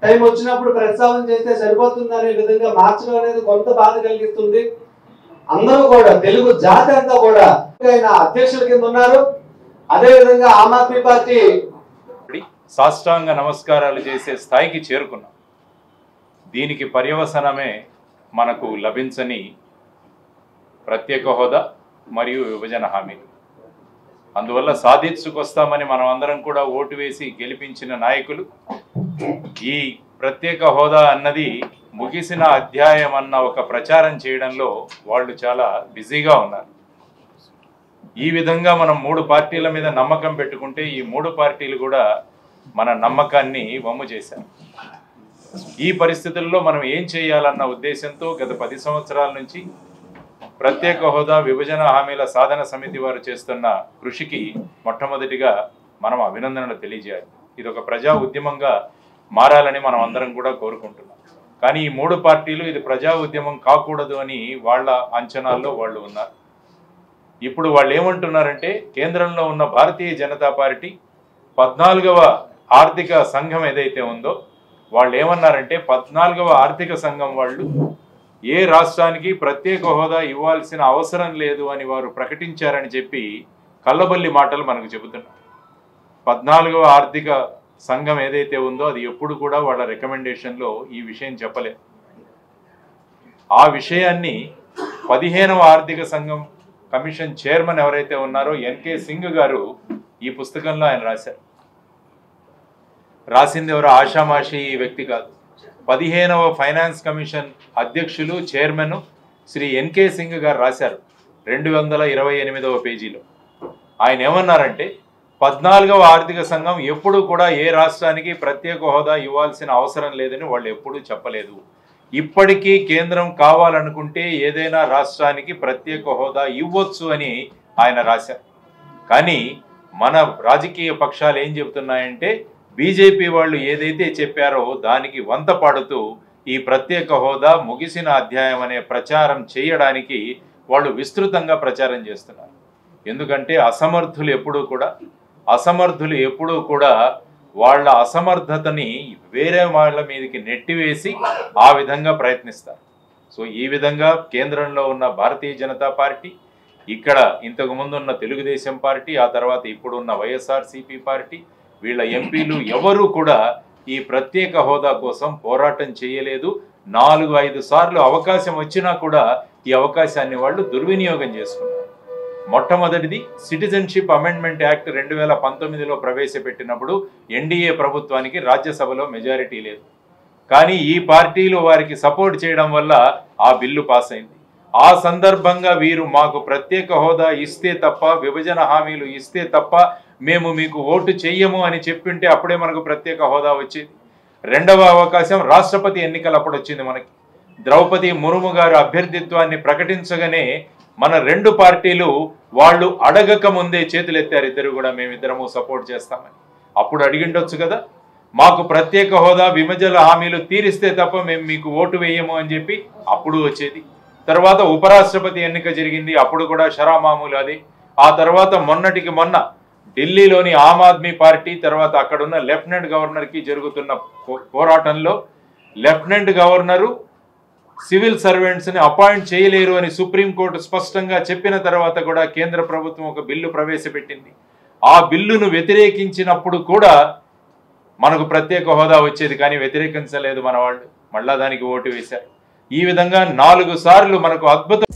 Time వచ్చినప్పుడు ప్రస్తావన చేస్తే సరిపోతుంది అనే విధంగా మార్చడం అనేది కొంత బాధ కలిగిస్తుంది. అందరూ కూడా తెలుగు జాతి అంతా కూడా ఆయన అధ్యక్షుల కింద ఉన్నారు. అదే విధంగా ఆమ్ ఆద్మీ పార్టీ సాష్టాంగ నమస్కారాలు చేసే స్థాయికి చేరుకున్నాం. దీనికి పర్యవసనమే మనకు లభించని ప్రత్యేక హోదా మరియు విభజన హామీలు. అందువల్ల సాధించుకొస్తామని మనం అందరం కూడా ఓటు వేసి గెలిపించిన నాయకులు ఈ ప్రత్యేక హోదా అన్నది ముగిసిన అధ్యాయం అన్న ఒక ప్రచారం చేయడంలో వాళ్ళు చాలా బిజీగా ఉన్నారు. ఈ విధంగా మనం 3 పార్టీల మీద నమ్మకం పెట్టుకుంటే ఈ 3 పార్టీలు కూడా మన నమ్మకాన్ని వమ్ము చేశారు. ఈ పరిస్థితుల్లో మనం ఏం చేయాలన్న ఉద్దేశంతో గత 10 సంవత్సరాల నుంచి ప్రత్యేక హోదా విభజన హామీల సాధన సమితి వారు చేస్తున్న కృషికి మొట్టమొదటిగా మనం అభినందనలు తెలియజేయాలి. ఇది ఒక ప్రజా ఉద్యమంగా మారాలని మనం అందరం కూడా కోరుకుంటున్నాం. కానీ ఈ 3 పార్టీలు ఇది ప్రజా ఉద్యమం కాకూడదు అని వాళ్ళ అంచనాల్లో వాళ్ళు ఉన్నారు. ఇప్పుడు వాళ్ళు ఏమంటున్నారంటే కేంద్రంలో ఉన్న భారతీయ జనతా పార్టీ 14వ ఆర్థిక సంఘం ఏదైతే ఉందో వాళ్ళు ఏమన్నారంటే 14వ ఆర్థిక సంఘం వాళ్ళు ఏ రాష్ట్రానికి ప్రత్యేక హోదా ఇవ్వాల్సిన అవసరం లేదు అని వారు ప్రకటించారని చెప్పి కల్లబల్లి మాటలు మనకు చెబుతున్నారు. 14వ ఆర్థిక సంఘం ఏదైతే ఉందో అది ఎప్పుడు కూడా వాళ్ళ రికమెండేషన్లో ఈ విషయం చెప్పలేదు. ఆ విషయాన్ని 15వ ఆర్థిక సంఘం కమిషన్ చైర్మన్ ఎవరైతే ఉన్నారో ఎన్కే సింగ్ గారు ఈ పుస్తకంలో ఆయన రాశారు. రాసింది ఎవరో ఆషామాషి వ్యక్తి కాదు. 15వ ఫైనాన్స్ కమిషన్ అధ్యక్షులు చైర్మన్ శ్రీ ఎన్కే సింగ్ గారు రాశారు 228వ పేజీలో. ఆయన ఏమన్నారంటే 14వ ఆర్థిక సంఘం ఎప్పుడు కూడా ఏ రాష్ట్రానికి ప్రత్యేక హోదా ఇవ్వాల్సిన అవసరం లేదని వాళ్ళు ఎప్పుడూ చెప్పలేదు. ఇప్పటికీ కేంద్రం కావాలనుకుంటే ఏదైనా రాష్ట్రానికి ప్రత్యేక హోదా ఇవ్వచ్చు అని ఆయన రాశారు. కానీ మన రాజకీయ పక్షాలు ఏం చెబుతున్నాయంటే బీజేపీ వాళ్ళు ఏదైతే చెప్పారో దానికి వంత పాడుతూ ఈ ప్రత్యేక హోదా ముగిసిన అధ్యాయం అనే ప్రచారం చేయడానికి వాళ్ళు విస్తృతంగా ప్రచారం చేస్తున్నారు. ఎందుకంటే అసమర్థులు ఎప్పుడూ కూడా వాళ్ళ అసమర్థతని వేరే వాళ్ళ మీదకి నెట్టివేసి ఆ విధంగా ప్రయత్నిస్తారు. సో ఈ విధంగా కేంద్రంలో ఉన్న భారతీయ జనతా పార్టీ, ఇక్కడ ఇంతకు ముందు ఉన్న తెలుగుదేశం పార్టీ, ఆ తర్వాత ఇప్పుడున్న వైఎస్ఆర్సీపీ పార్టీ, వీళ్ళ ఎంపీలు ఎవరు కూడా ఈ ప్రత్యేక హోదా కోసం పోరాటం చేయలేదు. 4-5 సార్లు అవకాశం వచ్చినా కూడా ఈ అవకాశాన్ని వాళ్ళు దుర్వినియోగం చేసుకున్నారు. మొట్టమొదటిది సిటిజన్షిప్ అమెండ్మెంట్ యాక్ట్ 2019లో ప్రవేశపెట్టినప్పుడు ఎన్డీఏ ప్రభుత్వానికి రాజ్యసభలో మెజారిటీ లేదు. కానీ ఈ పార్టీలు వారికి సపోర్ట్ చేయడం వల్ల ఆ బిల్లు పాస్ అయింది. ఆ సందర్భంగా వీరు మాకు ప్రత్యేక హోదా ఇస్తే తప్ప, విభజన హామీలు ఇస్తే తప్ప మేము మీకు ఓటు చెయ్యము అని చెప్పింటే అప్పుడే మనకు ప్రత్యేక హోదా వచ్చేది. 2వ అవకాశం రాష్ట్రపతి ఎన్నికలు అప్పుడు వచ్చింది. మనకి ద్రౌపది ముర్ము గారు అభ్యర్థిత్వాన్ని ప్రకటించగానే మన 2 పార్టీలు వాళ్ళు అడగక ముందే చేతులెత్తారు. ఇద్దరు కూడా మేమిద్దరము సపోర్ట్ చేస్తామని. అప్పుడు అడిగిండొచ్చు కదా, మాకు ప్రత్యేక హోదా విభజన హామీలు తీరిస్తే తప్ప మేము మీకు ఓటు వేయము అని చెప్పి అప్పుడు వచ్చేది. తర్వాత ఉపరాష్ట్రపతి ఎన్నిక జరిగింది, అప్పుడు కూడా షరామామూలు అది. ఆ తర్వాత మొన్నటికి మొన్న ఢిల్లీలోని ఆమ్ ఆద్మీ పార్టీ తర్వాత అక్కడున్న లెఫ్టినెంట్ గవర్నర్కి జరుగుతున్న పోరాటంలో లెఫ్టినెంట్ గవర్నరు సివిల్ సర్వెంట్స్ని అపాయింట్ చేయలేరు అని సుప్రీంకోర్టు స్పష్టంగా చెప్పిన తర్వాత కూడా కేంద్ర ప్రభుత్వం ఒక బిల్లు ప్రవేశపెట్టింది. ఆ బిల్లును వ్యతిరేకించినప్పుడు కూడా మనకు ప్రత్యేక హోదా వచ్చేది, కానీ వ్యతిరేకించలేదు మన వాళ్ళు. మళ్ళా దానికి ఓటు వేశారు. ఈ విధంగా 4 సార్లు మనకు అద్భుతం